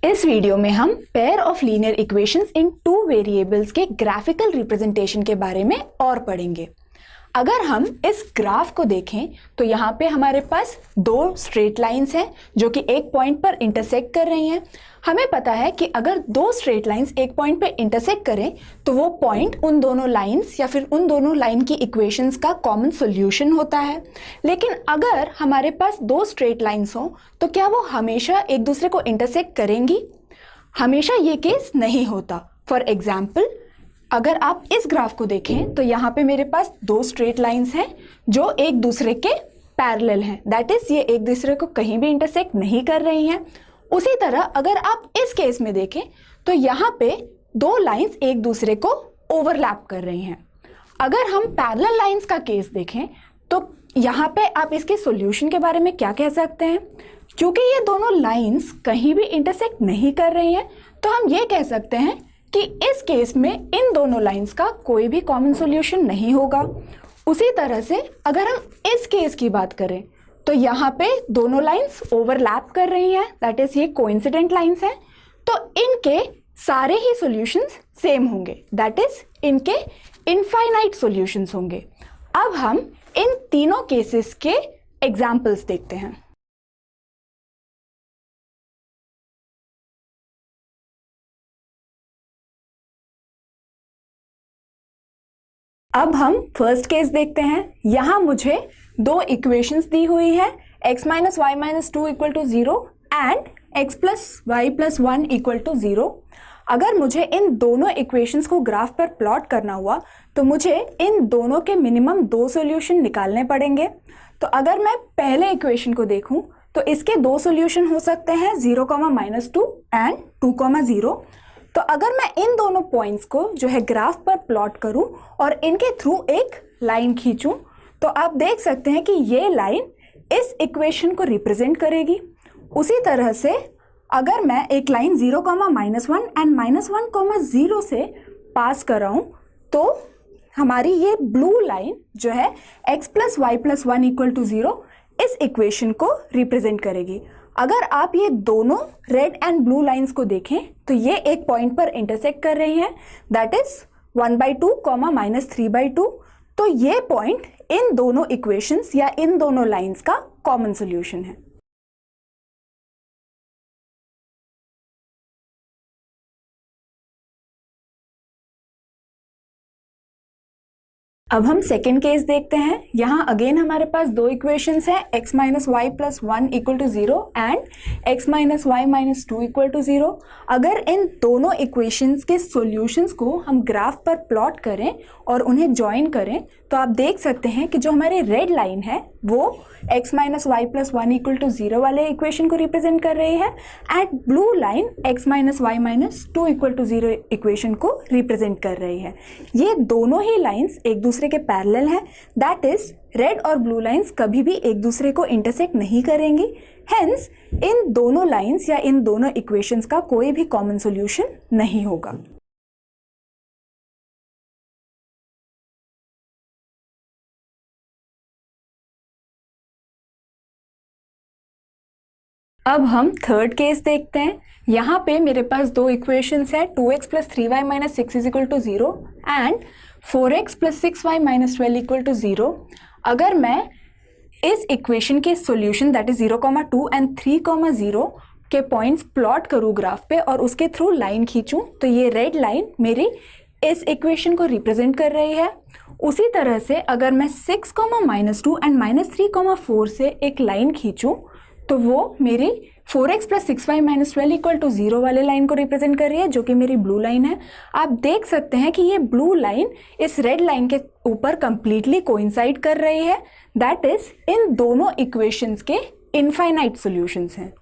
इस वीडियो में हम pair of linear equations in two variables के ग्राफिकल रिप्रेजेंटेशन के बारे में और पढ़ेंगे। अगर हम इस ग्राफ को देखें तो यहाँ पे हमारे पास दो स्ट्रेट लाइंस हैं जो कि एक पॉइंट पर इंटरसेक्ट कर रही हैं। हमें पता है कि अगर दो स्ट्रेट लाइंस एक पॉइंट पे इंटरसेक्ट करें तो वो पॉइंट उन दोनों लाइंस या फिर उन दोनों लाइन की इक्वेशंस का कॉमन सॉल्यूशन होता है। लेकिन अगर हमारे पास दो स्ट्रेट लाइंस हों तो क्या वो हमेशा एक दूसरे को इंटरसेक्ट करेंगी? हमेशा ये केस नहीं होता। फॉर एग्जाम्पल, अगर आप इस ग्राफ को देखें तो यहाँ पे मेरे पास दो स्ट्रेट लाइंस हैं जो एक दूसरे के पैरेलल हैं, दैट इज ये एक दूसरे को कहीं भी इंटरसेक्ट नहीं कर रही हैं। उसी तरह अगर आप इस केस में देखें तो यहाँ पे दो लाइंस एक दूसरे को ओवरलैप कर रही हैं। अगर हम पैरेलल लाइंस का केस देखें तो यहाँ पे आप इसके सॉल्यूशन के बारे में क्या कह सकते हैं? क्योंकि ये दोनों लाइंस कहीं भी इंटरसेक्ट नहीं कर रही हैं तो हम ये कह सकते हैं कि इस केस में इन दोनों लाइंस का कोई भी कॉमन सॉल्यूशन नहीं होगा। उसी तरह से अगर हम इस केस की बात करें तो यहाँ पे दोनों लाइंस ओवरलैप कर रही हैं, दैट इज ये कोइंसिडेंट लाइंस हैं, तो इनके सारे ही सॉल्यूशंस सेम होंगे, दैट इज इनके इनफाइनाइट सॉल्यूशंस होंगे। अब हम इन तीनों केसेस के एग्जाम्पल्स देखते हैं। अब हम फर्स्ट केस देखते हैं। यहाँ मुझे दो इक्वेशंस दी हुई है, x minus y minus two equal to 0 and x plus y plus 1 equal to 0। अगर मुझे इन दोनों इक्वेशंस को ग्राफ पर प्लॉट करना हुआ तो मुझे इन दोनों के मिनिमम दो सॉल्यूशन निकालने पड़ेंगे। तो अगर मैं पहले इक्वेशन को देखूं तो इसके दो सॉल्यूशन हो सकते हैं 0, -2 एंड 2, 0। तो अगर मैं इन दोनों पॉइंट्स को जो है ग्राफ पर प्लॉट करूं और इनके थ्रू एक लाइन खींचूं तो आप देख सकते हैं कि ये लाइन इस इक्वेशन को रिप्रेजेंट करेगी। उसी तरह से अगर मैं एक लाइन 0, -1 एंड -1, 0 से पास कर रहा हूं तो हमारी ये ब्लू लाइन जो है x plus y plus 1 equal to 0 इस इक्वेशन को रिप्रेजेंट करेगी। अगर आप ये दोनों रेड एंड ब्लू लाइंस को देखें तो ये एक पॉइंट पर इंटरसेक्ट कर रही हैं, दैट इज 1/2, -3/2। तो ये पॉइंट इन दोनों इक्वेशंस या इन दोनों लाइंस का कॉमन सॉल्यूशन है। अब हम सेकेंड केस देखते हैं। यहाँ अगेन हमारे पास दो इक्वेशंस हैं, x minus y plus 1 equal to 0 and x minus y minus 2 equal to 0। अगर इन दोनों इक्वेशंस के सॉल्यूशंस को हम ग्राफ पर प्लॉट करें और उन्हें ज्वाइन करें तो आप देख सकते हैं कि जो हमारी रेड लाइन है वो x minus y plus 1 equal to 0 वाले इक्वेशन को रिप्रेजेंट कर रही है and blue line x minus y minus 2 equal to 0 equation को रिप्रेजेंट कर रही है। ये दोनों ही लाइंस एक दूसरे के पैरेलल है, दैट इज रेड और ब्लू लाइंस कभी भी एक दूसरे को इंटरसेक्ट नहीं करेंगी। हेंस इन दोनों लाइंस या इन दोनों इक्वेशंस का कोई भी कॉमन सॉल्यूशन नहीं होगा। अब हम थर्ड केस देखते हैं। यहाँ पे मेरे पास दो इक्वेशंस है, 2x plus 3y minus 6 is equal to 0 and 4x plus 6y minus 12 equal to 0। अगर मैं इस इक्वेशन के सॉल्यूशन दैट इज 0, 2 एंड 3, 0 के पॉइंट्स प्लॉट करूँ ग्राफ पे और उसके थ्रू लाइन खींचूँ तो ये रेड लाइन मेरी इस इक्वेशन को रिप्रेजेंट कर रही है। उसी तरह से अगर मैं 6, -2 एंड -3, 4 से एक लाइन खींचूँ तो वो मेरी 4x plus 6y minus 12 equal to 0 वाले लाइन को रिप्रेजेंट कर रही है जो कि मेरी ब्लू लाइन है। आप देख सकते हैं कि ये ब्लू लाइन इस रेड लाइन के ऊपर कंप्लीटली कोइंसाइड कर रही है, दैट इज इन दोनों इक्वेशंस के इनफाइनाइट सॉल्यूशंस हैं।